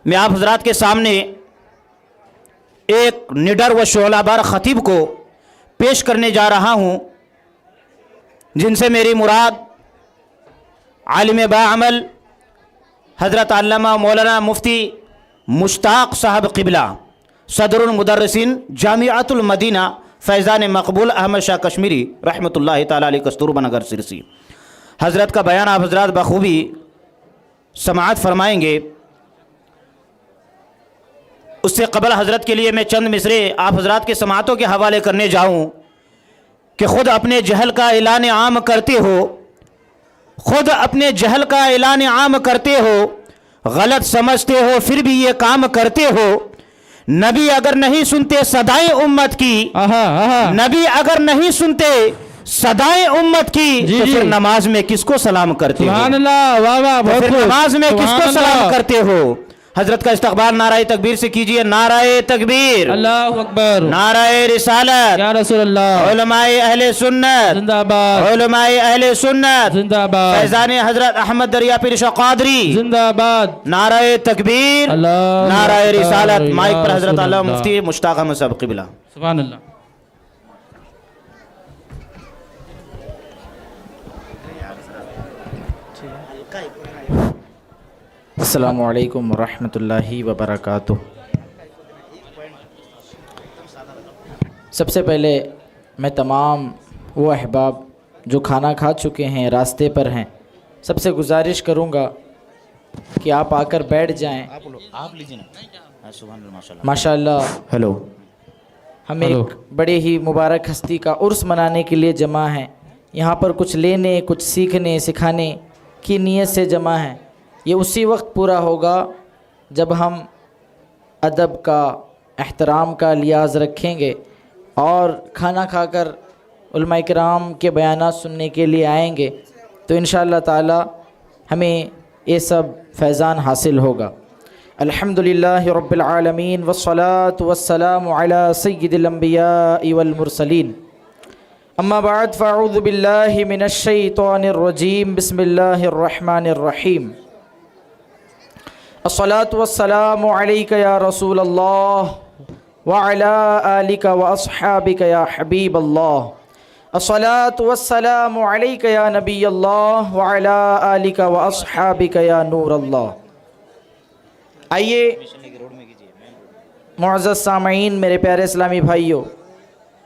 میں آپ حضرات کے سامنے ایک نڈر و شعلہ بار خطیب کو پیش کرنے جا رہا ہوں، جن سے میری مراد عالم باعمل حضرت علامہ مولانا مفتی مشتاق صاحب قبلہ صدر المدرسین جامعۃ المدینہ فیضان مقبول احمد شاہ کشمیری رحمۃ اللہ تعالی علیہ کستوربہ نگر سرسی، حضرت کا بیان آپ حضرات بخوبی سماعت فرمائیں گے۔ اس سے قبل حضرت کے لیے میں چند مصرے آپ حضرات کے سماعتوں کے حوالے کرنے جاؤں کہ خود اپنے جہل کا اعلان عام کرتے ہو، خود اپنے جہل کا اعلان عام کرتے ہو، غلط سمجھتے ہو پھر بھی یہ کام کرتے ہو۔ نبی اگر نہیں سنتے صدائیں امت کی، نبی اگر نہیں سنتے صدائیں امت کی تو پھر نماز میں کس کو سلام کرتے ہو؟ سبحان اللہ، واہ واہ، بہت پھر نماز میں کس کو سلام کرتے ہو؟ حضرت کا استقبال نعرہ تکبیر سے کیجئے۔ نعرہ تکبیر، اللہ اکبر، نعرہ رسالت، یا رسول اللہ، علماء اہل سنت، زندہ باد، علماء اہل سنت، زندہ باد، فیضان حضرت احمد دریا پیر شاہ قادری، زندہ باد، نعرہ تکبیر، اللہ نعرہ اکبر، رسالت۔ یا مائک پر حضرت رسول علامہ اللہ۔ مفتی مشتاق احمد صاحب قبلہ۔ سبحان اللہ۔ السلام علیکم ورحمۃ اللہ وبرکاتہ۔ سب سے پہلے میں تمام وہ احباب جو کھانا کھا چکے ہیں، راستے پر ہیں، سب سے گزارش کروں گا کہ آپ آ کر بیٹھ جائیں۔ ماشاء اللہ، ہیلو، ہم ایک بڑے ہی مبارک ہستی کا عرس منانے کے لیے جمع ہیں۔ یہاں پر کچھ لینے، کچھ سیکھنے سکھانے کی نیت سے جمع ہیں۔ یہ اسی وقت پورا ہوگا جب ہم ادب کا، احترام کا لحاظ رکھیں گے اور کھانا کھا کر علماء کرام کے بیانات سننے کے لیے آئیں گے تو انشاءاللہ تعالی ہمیں یہ سب فیضان حاصل ہوگا۔ الحمدللہ رب العالمین والصلاة والسلام علی سید الانبیاء والمرسلین، اما بعد فاعوذ باللہ من الشیطان الرجیم، بسم اللہ الرحمن الرحیم۔ الصلاة والسلام علیک یا رسول اللہ وعلی آلک واصحابک یا حبیب اللہ۔ الصلاة والسلام علیک یا نبی اللہ وعلی آلک واصحابک یا نور اللہ۔ آئیے معزز سامعین، میرے پیارے اسلامی بھائیوں،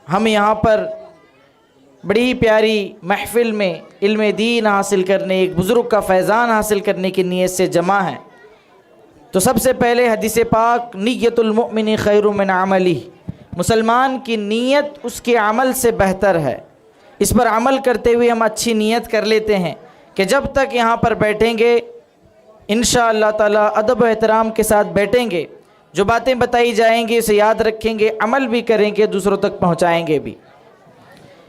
ہم یہاں پر بڑی پیاری محفل میں علم دین حاصل کرنے، ایک بزرگ کا فیضان حاصل کرنے کی نیت سے جمع ہیں۔ تو سب سے پہلے حدیث پاک نیت المؤمن خیر من عملہ، مسلمان کی نیت اس کے عمل سے بہتر ہے۔ اس پر عمل کرتے ہوئے ہم اچھی نیت کر لیتے ہیں کہ جب تک یہاں پر بیٹھیں گے انشاءاللہ تعالی ادب و احترام کے ساتھ بیٹھیں گے، جو باتیں بتائی جائیں گی اسے یاد رکھیں گے، عمل بھی کریں گے، دوسروں تک پہنچائیں گے بھی۔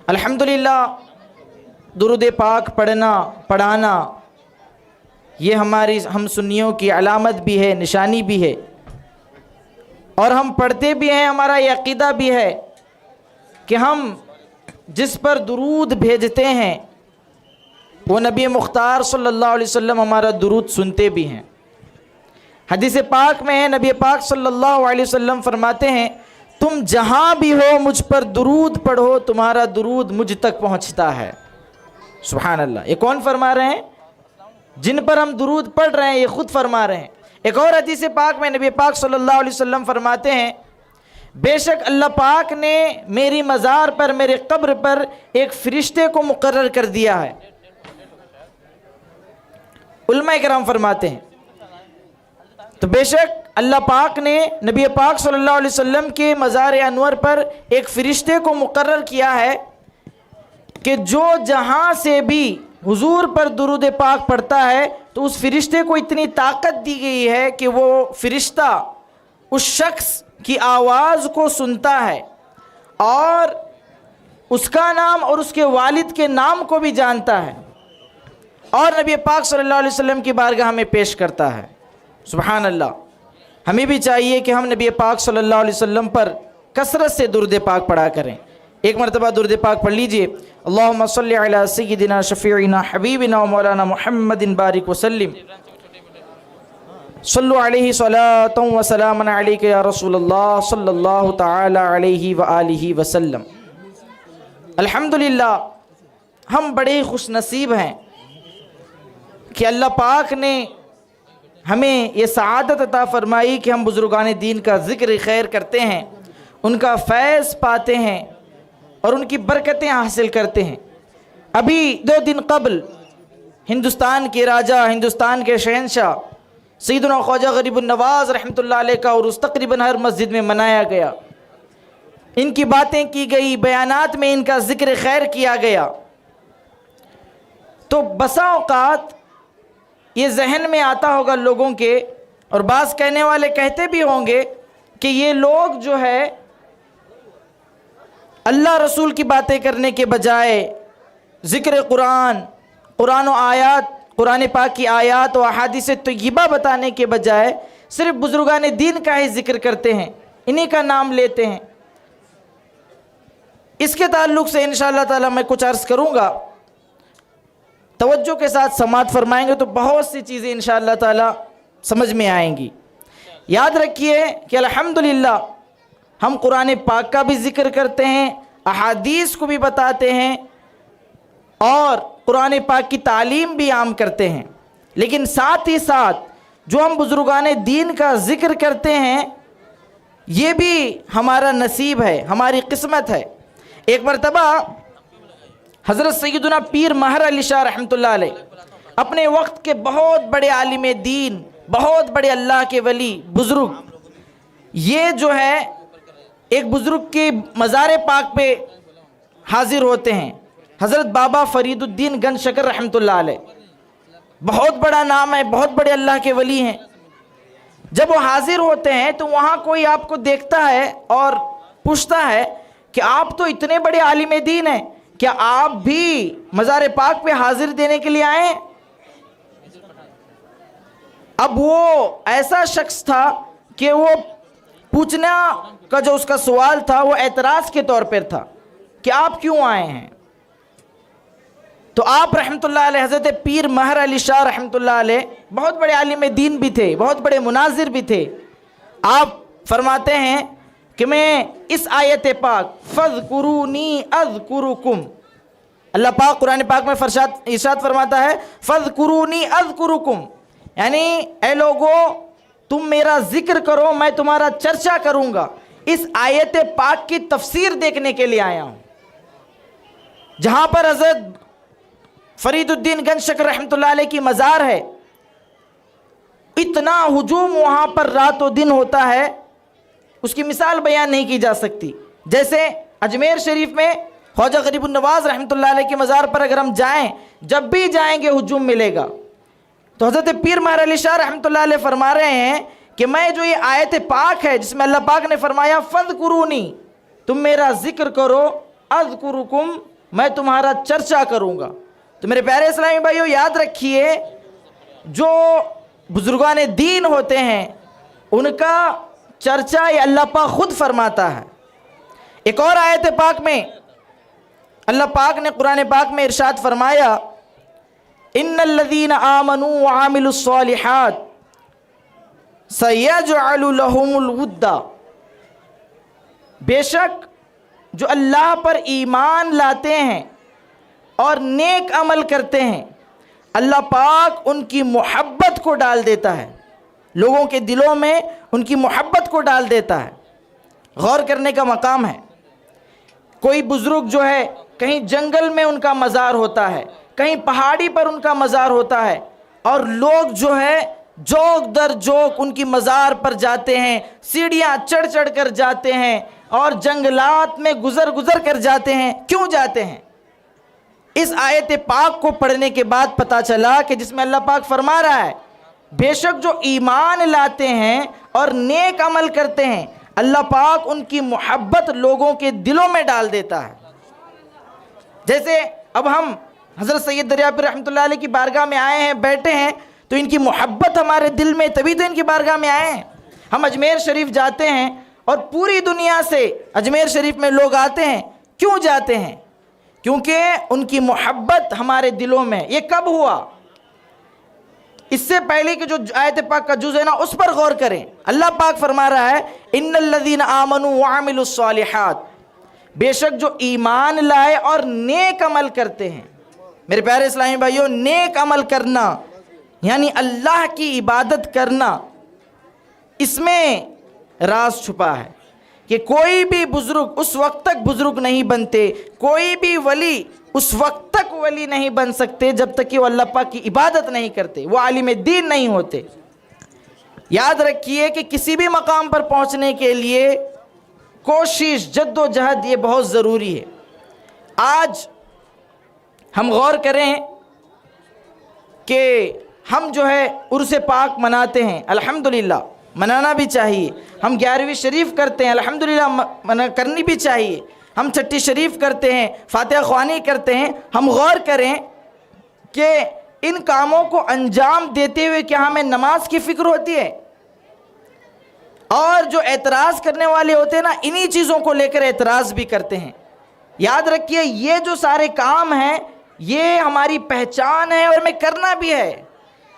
الحمدللہ درود پاک پڑھنا، پڑھانا یہ ہماری ہم سنیوں کی علامت بھی ہے، نشانی بھی ہے، اور ہم پڑھتے بھی ہیں۔ ہمارا یہ عقیدہ بھی ہے کہ ہم جس پر درود بھیجتے ہیں وہ نبی مختار صلی اللہ علیہ وسلم ہمارا درود سنتے بھی ہیں۔ حدیث پاک میں ہے، نبی پاک صلی اللہ علیہ وسلم فرماتے ہیں تم جہاں بھی ہو مجھ پر درود پڑھو، تمہارا درود مجھ تک پہنچتا ہے۔ سبحان اللہ، یہ کون فرما رہے ہیں؟ جن پر ہم درود پڑھ رہے ہیں یہ خود فرما رہے ہیں۔ ایک اور حدیث پاک میں نبی پاک صلی اللہ علیہ وسلم فرماتے ہیں بے شک اللہ پاک نے میری مزار پر، میرے قبر پر ایک فرشتے کو مقرر کر دیا ہے۔ علماء کرام فرماتے ہیں تو بے شک اللہ پاک نے نبی پاک صلی اللہ علیہ وسلم کے مزار انور پر ایک فرشتے کو مقرر کیا ہے کہ جو جہاں سے بھی حضور پر درود پاک پڑھتا ہے تو اس فرشتے کو اتنی طاقت دی گئی ہے کہ وہ فرشتہ اس شخص کی آواز کو سنتا ہے اور اس کا نام اور اس کے والد کے نام کو بھی جانتا ہے اور نبی پاک صلی اللہ علیہ وسلم کی بارگاہ میں پیش کرتا ہے۔ سبحان اللہ، ہمیں بھی چاہیے کہ ہم نبی پاک صلی اللہ علیہ وسلم پر کثرت سے درود پاک پڑھا کریں۔ ایک مرتبہ درود پاک پڑھ لیجئے، اللہم صلی علی سیدنا شفیعنا حبیبنا و مولانا محمد بارک وسلم۔ صلو علیہ صلاۃ و سلام علیک یا رسول اللہ صلی اللہ تعالی علیہ وآلہ وسلم۔ الحمدللہ ہم بڑے خوش نصیب ہیں کہ اللہ پاک نے ہمیں یہ سعادت عطا فرمائی کہ ہم بزرگان دین کا ذکر خیر کرتے ہیں، ان کا فیض پاتے ہیں اور ان کی برکتیں حاصل کرتے ہیں۔ ابھی 2 دن قبل ہندوستان کے راجہ، ہندوستان کے شہنشاہ سیدنا خواجہ غریب النواز رحمۃ اللہ علیہ کا عرس تقریباً ہر مسجد میں منایا گیا، ان کی باتیں کی گئی، بیانات میں ان کا ذکر خیر کیا گیا۔ تو بسا اوقات یہ ذہن میں آتا ہوگا لوگوں کے، اور بعض کہنے والے کہتے بھی ہوں گے کہ یہ لوگ جو ہے اللہ رسول کی باتیں کرنے کے بجائے ذکر قرآن و آیات، قرآن پاک کی آیات و احادیث طیبہ بتانے کے بجائے صرف بزرگان دین کا ہی ذکر کرتے ہیں، انہی کا نام لیتے ہیں۔ اس کے تعلق سے انشاءاللہ تعالی میں کچھ عرض کروں گا، توجہ کے ساتھ سماعت فرمائیں گے تو بہت سی چیزیں انشاءاللہ تعالی سمجھ میں آئیں گی۔ یاد رکھیے کہ الحمدللہ ہم قرآن پاک کا بھی ذکر کرتے ہیں، احادیث کو بھی بتاتے ہیں اور قرآن پاک کی تعلیم بھی عام کرتے ہیں، لیکن ساتھ ہی ساتھ جو ہم بزرگان دین کا ذکر کرتے ہیں یہ بھی ہمارا نصیب ہے، ہماری قسمت ہے۔ ایک مرتبہ حضرت سیدنا پیر مہر علی شاہ رحمۃ اللہ علیہ اپنے وقت کے بہت بڑے عالم دین، بہت بڑے اللہ کے ولی بزرگ، یہ جو ہے ایک بزرگ کے مزار پاک پہ حاضر ہوتے ہیں، حضرت بابا فرید الدین گنج شکر رحمۃ اللہ علیہ، بہت بڑا نام ہے، بہت بڑے اللہ کے ولی ہیں۔ جب وہ حاضر ہوتے ہیں تو وہاں کوئی آپ کو دیکھتا ہے اور پوچھتا ہے کہ آپ تو اتنے بڑے عالم دین ہیں، کیا آپ بھی مزار پاک پہ حاضر دینے کے لیے آئے ہیں؟ اب وہ ایسا شخص تھا کہ وہ پوچھنا کا جو اس کا سوال تھا وہ اعتراض کے طور پر تھا کہ آپ کیوں آئے ہیں؟ تو آپ رحمۃ اللہ علیہ، حضرت پیر مہر علی شاہ رحمۃ اللہ علیہ بہت بڑے عالم دین بھی تھے، بہت بڑے مناظر بھی تھے۔ آپ فرماتے ہیں کہ میں اس آیت پاک فَاذْكُرُونِي أَذْكُرُكُمْ، اللہ پاک قرآن پاک میں ارشاد فرماتا ہے فَاذْكُرُونِي أَذْكُرُكُمْ، یعنی اے لوگو تم میرا ذکر کرو میں تمہارا چرچا کروں گا۔ اس آیت پاک کی تفسیر دیکھنے کے لیے آیا ہوں، جہاں پر حضرت فرید الدین گنج شکر رحمۃ اللہ علیہ کی مزار ہے، اتنا ہجوم وہاں پر رات و دن ہوتا ہے، اس کی مثال بیان نہیں کی جا سکتی۔ جیسے اجمیر شریف میں خواجہ غریب النواز رحمۃ اللہ علیہ کی مزار پر اگر ہم جائیں، جب بھی جائیں گے ہجوم ملے گا۔ تو حضرت پیر مہر علی شاہ رحمۃ اللہ علیہ فرما رہے ہیں کہ میں جو یہ آیت پاک ہے جس میں اللہ پاک نے فرمایا فَاذْكُرُونِي، تم میرا ذکر کرو، اذکرکم، میں تمہارا چرچا کروں گا۔ تو میرے پیارے اسلامی بھائیو یاد رکھیے، جو بزرگان دین ہوتے ہیں ان کا چرچا یہ اللہ پاک خود فرماتا ہے۔ ایک اور آیت پاک میں اللہ پاک نے قرآن پاک میں ارشاد فرمایا ان الذین آمنوا وعملوا الصالحات سیجعل لهم الود، بے شک جو اللہ پر ایمان لاتے ہیں اور نیک عمل کرتے ہیں اللہ پاک ان کی محبت کو ڈال دیتا ہے، لوگوں کے دلوں میں ان کی محبت کو ڈال دیتا ہے۔ غور کرنے کا مقام ہے، کوئی بزرگ جو ہے کہیں جنگل میں ان کا مزار ہوتا ہے، کہیں پہاڑی پر ان کا مزار ہوتا ہے، اور لوگ جو ہے جوک در جوک ان کی مزار پر جاتے ہیں، سیڑھیاں چڑھ چڑھ کر جاتے ہیں اور جنگلات میں گزر گزر کر جاتے ہیں۔ کیوں جاتے ہیں؟ اس آیت پاک کو پڑھنے کے بعد پتہ چلا کہ جس میں اللہ پاک فرما رہا ہے بے شک جو ایمان لاتے ہیں اور نیک عمل کرتے ہیں اللہ پاک ان کی محبت لوگوں کے دلوں میں ڈال دیتا ہے۔ جیسے اب ہم حضرت سید دریا پیر رحمۃ اللہ علیہ کی بارگاہ میں آئے ہیں، بیٹھے ہیں، تو ان کی محبت ہمارے دل میں، تبھی تو ان کی بارگاہ میں آئے ہیں۔ ہم اجمیر شریف جاتے ہیں اور پوری دنیا سے اجمیر شریف میں لوگ آتے ہیں، کیوں جاتے ہیں؟ کیونکہ ان کی محبت ہمارے دلوں میں۔ یہ کب ہوا؟ اس سے پہلے کہ جو آیت پاک کا جز ہے نا اس پر غور کریں. اللہ پاک فرما رہا ہے ان الذین آمنوا وعملوا الصالحات، بے شک جو ایمان لائے اور نیک عمل کرتے ہیں. میرے پیارے اسلامی بھائیوں، نیک عمل کرنا یعنی اللہ کی عبادت کرنا، اس میں راز چھپا ہے کہ کوئی بھی بزرگ اس وقت تک بزرگ نہیں بنتے، کوئی بھی ولی اس وقت تک ولی نہیں بن سکتے جب تک کہ وہ اللہ پاک کی عبادت نہیں کرتے، وہ عالم دین نہیں ہوتے. یاد رکھیے کہ کسی بھی مقام پر پہنچنے کے لیے کوشش، جد و جہد یہ بہت ضروری ہے. آج ہم غور کریں کہ ہم جو ہے عرس پاک مناتے ہیں، الحمدللہ منانا بھی چاہیے. ہم 11ویں شریف کرتے ہیں، الحمدللہ کرنی بھی چاہیے. ہم چھٹی شریف کرتے ہیں، فاتحہ خوانی کرتے ہیں. ہم غور کریں کہ ان کاموں کو انجام دیتے ہوئے کیا ہمیں نماز کی فکر ہوتی ہے؟ اور جو اعتراض کرنے والے ہوتے ہیں نا، انہی چیزوں کو لے کر اعتراض بھی کرتے ہیں. یاد رکھیے یہ جو سارے کام ہیں یہ ہماری پہچان ہے اور ہمیں کرنا بھی ہے،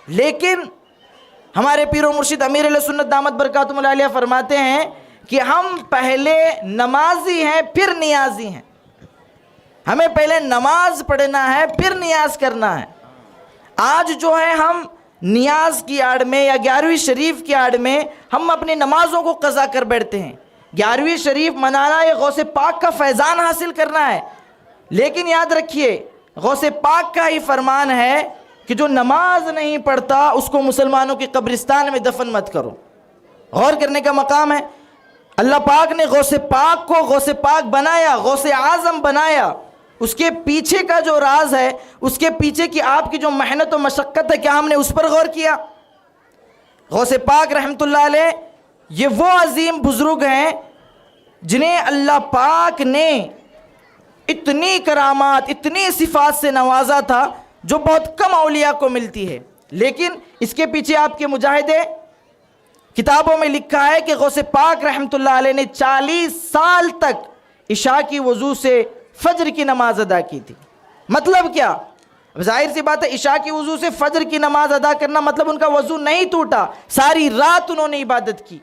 لیکن ہمارے پیر و مرشد امیر اہل سنت دامت برکاتہم العالیہ فرماتے ہیں کہ ہم پہلے نمازی ہیں پھر نیازی ہیں. ہمیں پہلے نماز پڑھنا ہے پھر نیاز کرنا ہے. آج جو ہے ہم نیاز کی آڑ میں یا 11ویں شریف کی آڑ میں ہم اپنی نمازوں کو قضا کر بیٹھتے ہیں. 11ویں شریف منانا یہ غوث پاک کا فیضان حاصل کرنا ہے، لیکن یاد رکھیے غوث پاک کا ہی فرمان ہے کہ جو نماز نہیں پڑھتا اس کو مسلمانوں کی قبرستان میں دفن مت کرو. غور کرنے کا مقام ہے. اللہ پاک نے غوث پاک کو غوث پاک بنایا، غوث اعظم بنایا. اس کے پیچھے کا جو راز ہے، اس کے پیچھے کی آپ کی جو محنت و مشقت ہے، کیا ہم نے اس پر غور کیا؟ غوث پاک رحمۃ اللہ علیہ یہ وہ عظیم بزرگ ہیں جنہیں اللہ پاک نے اتنی کرامات، اتنی صفات سے نوازا تھا جو بہت کم اولیاء کو ملتی ہے. لیکن اس کے پیچھے آپ کے مجاہدے کتابوں میں لکھا ہے کہ غوث پاک رحمۃ اللہ علیہ نے 40 سال تک عشاء کی وضو سے فجر کی نماز ادا کی تھی. مطلب کیا؟ ظاہر سی بات ہے عشاء کی وضو سے فجر کی نماز ادا کرنا مطلب ان کا وضو نہیں ٹوٹا، ساری رات انہوں نے عبادت کی.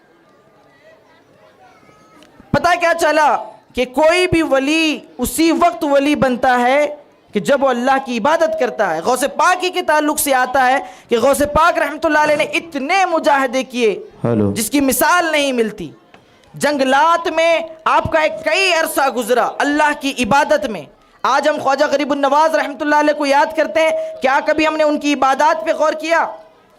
پتہ کیا چلا کہ کوئی بھی ولی اسی وقت ولی بنتا ہے کہ جب وہ اللہ کی عبادت کرتا ہے. غوث پاک ہی کے تعلق سے آتا ہے کہ غوث پاک رحمۃ اللہ علیہ نے اتنے مجاہدے کیے جس کی مثال نہیں ملتی. جنگلات میں آپ کا ایک کئی عرصہ گزرا اللہ کی عبادت میں. آج ہم خواجہ غریب النواز رحمۃ اللہ علیہ کو یاد کرتے ہیں، کیا کبھی ہم نے ان کی عبادات پہ غور کیا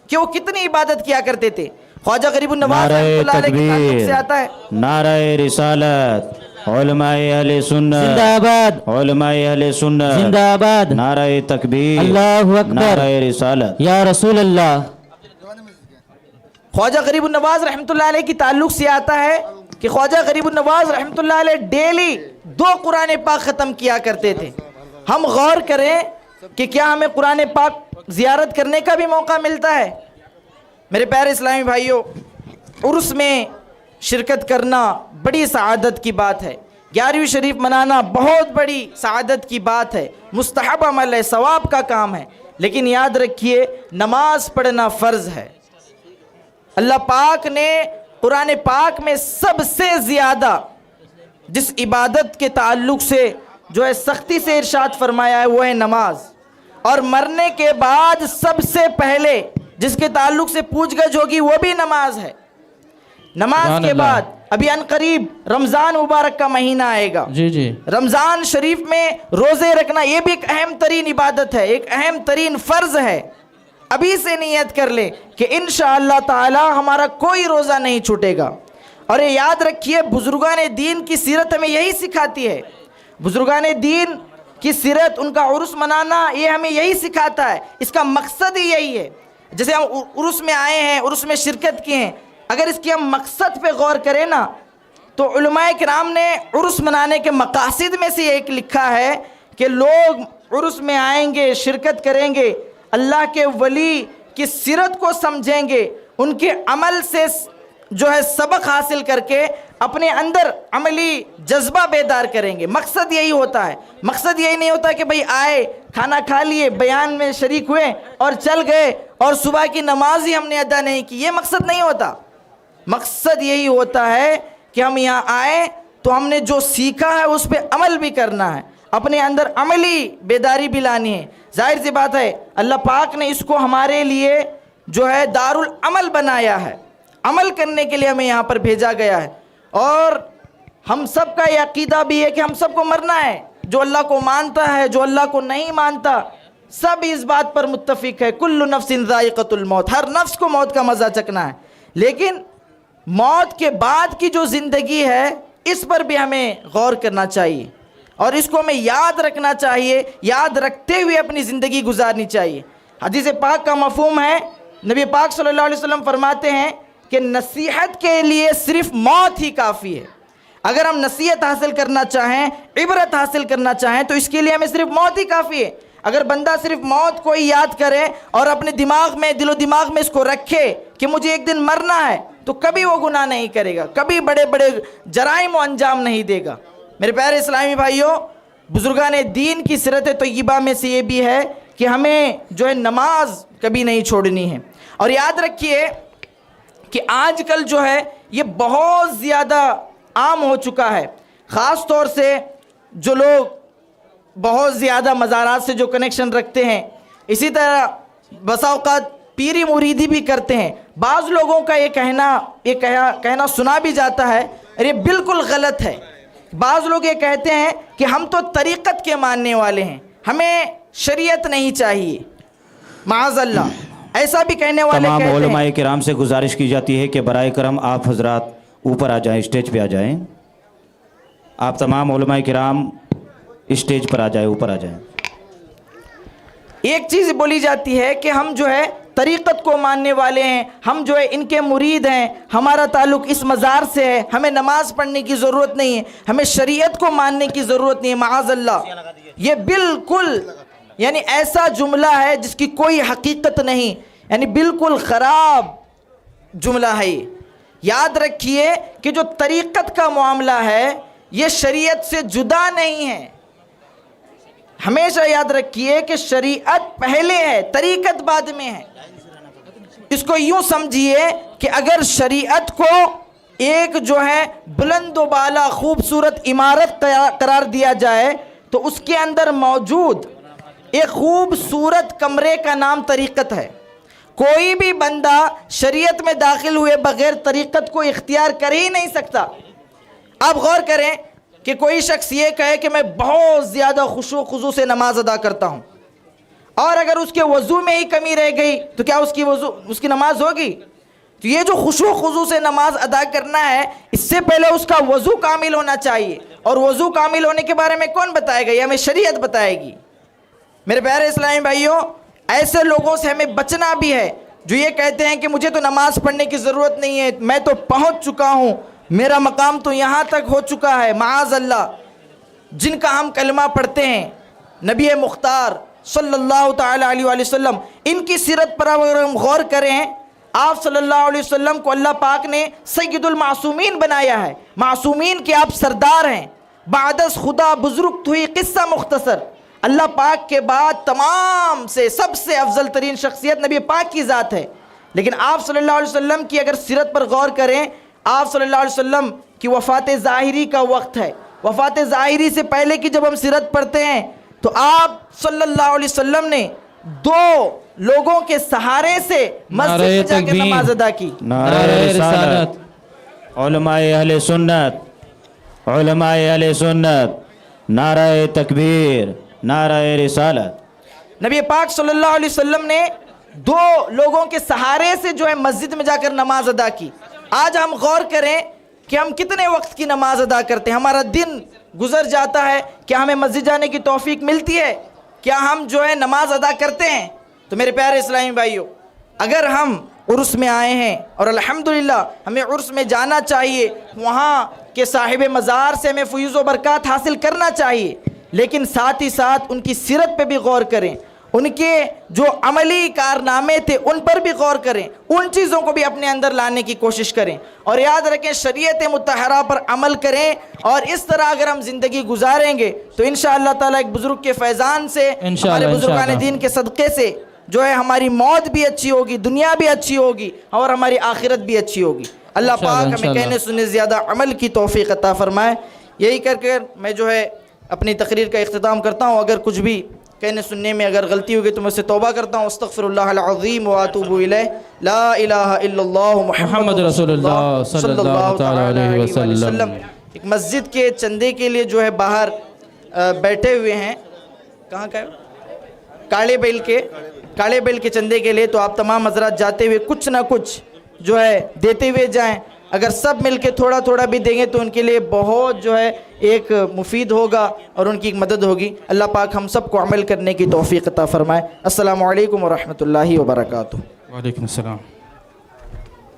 کہ وہ کتنی عبادت کیا کرتے تھے؟ خواجہ غریب النواز رحمۃ اللہ علیہ کے تعلق سے آتا ہے نعرہ رسالت، علماء اہل سنت زندہ آباد، علماء اہل سنت زندہ آباد، نعرہ تکبیر، اللہ اکبر، نعرہ رسالت. یا رسول اللہ. خواجہ غریب النواز رحمۃ اللہ علیہ کی تعلق سے آتا ہے کہ خواجہ غریب النواز رحمۃ اللہ علیہ ڈیلی 2 قرآن پاک ختم کیا کرتے تھے. ہم غور کریں کہ کیا ہمیں قرآن پاک زیارت کرنے کا بھی موقع ملتا ہے؟ میرے پیارے اسلامی بھائیوں، عرس میں شرکت کرنا بڑی سعادت کی بات ہے. 11ویں شریف منانا بہت بڑی سعادت کی بات ہے، مستحب عمل ہے، ثواب کا کام ہے. لیکن یاد رکھیے نماز پڑھنا فرض ہے. اللہ پاک نے قرآن پاک میں سب سے زیادہ جس عبادت کے تعلق سے جو ہے سختی سے ارشاد فرمایا ہے وہ ہے نماز. اور مرنے کے بعد سب سے پہلے جس کے تعلق سے پوچھ گچھ ہوگی وہ بھی نماز ہے. نماز کے بعد ابھی ان قریب رمضان مبارک کا مہینہ آئے گا. جی رمضان شریف میں روزے رکھنا یہ بھی ایک اہم ترین عبادت ہے، ایک اہم ترین فرض ہے. ابھی سے نیت کر لیں کہ انشاءاللہ تعالی ہمارا کوئی روزہ نہیں چھوٹے گا. اور یہ یاد رکھیے بزرگان دین کی سیرت ہمیں یہی سکھاتی ہے. بزرگان دین کی سیرت، ان کا عرس منانا یہ ہمیں یہی سکھاتا ہے. اس کا مقصد ہی یہی ہے. جیسے ہم عرس میں آئے ہیں، عرس میں شرکت کی ہیں، اگر اس کی ہم مقصد پہ غور کریں نا تو علماء کرام نے عرس منانے کے مقاصد میں سے ایک لکھا ہے کہ لوگ عرس میں آئیں گے، شرکت کریں گے، اللہ کے ولی کی سیرت کو سمجھیں گے، ان کے عمل سے جو ہے سبق حاصل کر کے اپنے اندر عملی جذبہ بیدار کریں گے. مقصد یہی ہوتا ہے. مقصد یہی نہیں ہوتا کہ بھئی آئے, کھانا کھا لیے, بیان میں شریک ہوئے اور چل گئے اور صبح کی نماز ہی ہم نے ادا نہیں کی. یہ مقصد نہیں ہوتا. مقصد یہی ہوتا ہے کہ ہم یہاں آئے تو ہم نے جو سیکھا ہے اس پہ عمل بھی کرنا ہے, اپنے اندر عملی بیداری بھی لانی ہے. ظاہر سی بات ہے اللہ پاک نے اس کو ہمارے لیے جو ہے دارالعمل بنایا ہے. عمل کرنے کے لیے ہمیں یہاں پر بھیجا گیا ہے. اور ہم سب کا یہ عقیدہ بھی ہے کہ ہم سب کو مرنا ہے. جو اللہ کو مانتا ہے, جو اللہ کو نہیں مانتا, سب اس بات پر متفق ہے. کل نفس ذائقۃ الموت, ہر نفس کو موت کا مزہ چکھنا ہے. لیکن موت کے بعد کی جو زندگی ہے اس پر بھی ہمیں غور کرنا چاہیے اور اس کو ہمیں یاد رکھنا چاہیے. یاد رکھتے ہوئے اپنی زندگی گزارنی چاہیے. حدیث پاک کا مفہوم ہے, نبی پاک صلی اللہ علیہ وسلم فرماتے ہیں کہ نصیحت کے لیے صرف موت ہی کافی ہے. اگر ہم نصیحت حاصل کرنا چاہیں, عبرت حاصل کرنا چاہیں تو اس کے لیے ہمیں صرف موت ہی کافی ہے. اگر بندہ صرف موت کو ہی یاد کرے اور اپنے دماغ میں, دل و دماغ میں اس کو رکھے کہ مجھے ایک دن مرنا ہے, تو کبھی وہ گناہ نہیں کرے گا, کبھی بڑے بڑے جرائم و انجام نہیں دے گا. میرے پیارے اسلامی بھائیوں, بزرگان دین کی سیرت طیبہ میں سے یہ بھی ہے کہ ہمیں جو ہے نماز کبھی نہیں چھوڑنی ہے. اور یاد رکھیے کہ آج کل جو ہے یہ بہت زیادہ عام ہو چکا ہے, خاص طور سے جو لوگ بہت زیادہ مزارات سے جو کنیکشن رکھتے ہیں, اسی طرح بسا اوقات پیری مریدی بھی کرتے ہیں. بعض لوگوں کا یہ کہنا سنا بھی جاتا ہے, اور یہ بالکل غلط ہے. بعض لوگ یہ کہتے ہیں کہ ہم تو طریقت کے ماننے والے ہیں, ہمیں شریعت نہیں چاہیے. معاذ اللہ, ایسا بھی کہنے والے تمام کہتے ہیں. علماء کرام سے گزارش کی جاتی ہے کہ برائے کرم آپ حضرات اوپر آ جائیں, اسٹیج پہ آ جائیں. آپ تمام علماء کرام اسٹیج پر آ جائیں, اوپر آ جائیں. ایک چیز بولی جاتی ہے کہ ہم جو ہے طریقت کو ماننے والے ہیں, ہم جو ہے ان کے مرید ہیں, ہمارا تعلق اس مزار سے ہے, ہمیں نماز پڑھنے کی ضرورت نہیں ہے, ہمیں شریعت کو ماننے کی ضرورت نہیں ہے. معاذ اللہ, یہ بالکل یعنی ایسا جملہ ہے جس کی کوئی حقیقت نہیں, یعنی بالکل خراب جملہ ہے یہ. یاد رکھیے کہ جو طریقت کا معاملہ ہے یہ شریعت سے جدا نہیں ہے. ہمیشہ یاد رکھیے کہ شریعت پہلے ہے, طریقت بعد میں ہے. اس کو یوں سمجھیے کہ اگر شریعت کو ایک جو ہے بلند و بالا خوبصورت عمارت قرار دیا جائے تو اس کے اندر موجود ایک خوبصورت کمرے کا نام طریقت ہے. کوئی بھی بندہ شریعت میں داخل ہوئے بغیر طریقت کو اختیار کر ہی نہیں سکتا. آپ غور کریں کہ کوئی شخص یہ کہے کہ میں بہت زیادہ خشوع و خضوع سے نماز ادا کرتا ہوں, اور اگر اس کے وضو میں ہی کمی رہ گئی تو کیا اس کی نماز ہوگی؟ تو یہ جو خشوع و خضوع سے نماز ادا کرنا ہے, اس سے پہلے اس کا وضو کامل ہونا چاہیے, اور وضو کامل ہونے کے بارے میں کون بتائے گا؟ یہ ہمیں شریعت بتائے گی. میرے پیارے اسلامی بھائیوں, ایسے لوگوں سے ہمیں بچنا بھی ہے جو یہ کہتے ہیں کہ مجھے تو نماز پڑھنے کی ضرورت نہیں ہے, میں تو پہنچ چکا ہوں, میرا مقام تو یہاں تک ہو چکا ہے. معاذ اللہ, جن کا ہم کلمہ پڑھتے ہیں نبی مختار صلی اللہ تعالیٰ علیہ وآلہ وسلم, ان کی سیرت پر اگر ہم غور کریں, آپ صلی اللہ علیہ وسلم کو اللہ پاک نے سید المعصومین بنایا ہے. معصومین کے آپ سردار ہیں. بعد از خدا بزرگ ہوئی قصہ مختصر, اللہ پاک کے بعد تمام سے سب سے افضل ترین شخصیت نبی پاک کی ذات ہے. لیکن آپ صلی اللہ علیہ وسلم کی اگر سیرت پر غور کریں, آپ صلی اللہ علیہ وسلم کی وفات ظاہری کا وقت ہے. وفات ظاہری سے پہلے کی جب ہم سیرت پڑھتے ہیں تو آپ صلی اللہ علیہ وسلم نے 2 لوگوں کے سہارے سے مسجد میں جا کے نماز ادا کی. نعرہ رسالت, علماء اہل سنت, علماء اہل سنت, نعرہ تکبیر, نعرہ رسالت. نبی پاک صلی اللہ علیہ وسلم نے 2 لوگوں کے سہارے سے جو ہے مسجد میں جا کر نماز ادا کی. آج ہم غور کریں کہ ہم کتنے وقت کی نماز ادا کرتے ہیں, ہمارا دن گزر جاتا ہے, کیا ہمیں مسجد جانے کی توفیق ملتی ہے؟ کیا ہم جو ہے نماز ادا کرتے ہیں؟ تو میرے پیارے اسلامی بھائیوں, اگر ہم عرس میں آئے ہیں اور الحمدللہ ہمیں عرس میں جانا چاہیے, وہاں کے صاحب مزار سے ہمیں فیض و برکات حاصل کرنا چاہیے, لیکن ساتھ ہی ساتھ ان کی سیرت پہ بھی غور کریں, ان کے جو عملی کارنامے تھے ان پر بھی غور کریں، ان چیزوں کو بھی اپنے اندر لانے کی کوشش کریں، اور یاد رکھیں شریعت مطہرہ پر عمل کریں، اور اس طرح اگر ہم زندگی گزاریں گے تو انشاءاللہ تعالیٰ ایک بزرگ کے فیضان سے، ہمارے بزرگان دین کے صدقے سے جو ہے ہماری موت بھی اچھی ہوگی، دنیا بھی اچھی ہوگی، اور ہماری آخرت بھی اچھی ہوگی۔ اللہ پاک ہمیں کہنے سننے زیادہ عمل کی توفیق عطا فرمائے۔ یہی کر کے میں جو ہے اپنی تقریر کا اختتام کرتا ہوں۔ اگر کچھ بھی کہنے سننے میں اگر غلطی ہوگی تو میں سے توبہ کرتا ہوں۔ استغفر اللہ العظیم واتوب الیہ۔ لا الہ الا اللہ محمد رسول اللہ صلی اللہ تعالی علیہ وسلم۔ ایک مسجد کے چندے کے لیے جو ہے باہر بیٹھے ہوئے ہیں، کہاں کا ہے؟ کاڑے بیل کے چندے کے لیے، تو آپ تمام حضرات جاتے ہوئے کچھ نہ کچھ جو ہے دیتے ہوئے جائیں۔ اگر سب مل کے تھوڑا تھوڑا بھی دیں گے تو ان کے لیے بہت جو ہے ایک مفید ہوگا اور ان کی ایک مدد ہوگی۔ اللہ پاک ہم سب کو عمل کرنے کی توفیق عطا فرمائے۔ السلام علیکم ورحمۃ اللہ وبرکاتہ۔ وعلیکم السلام۔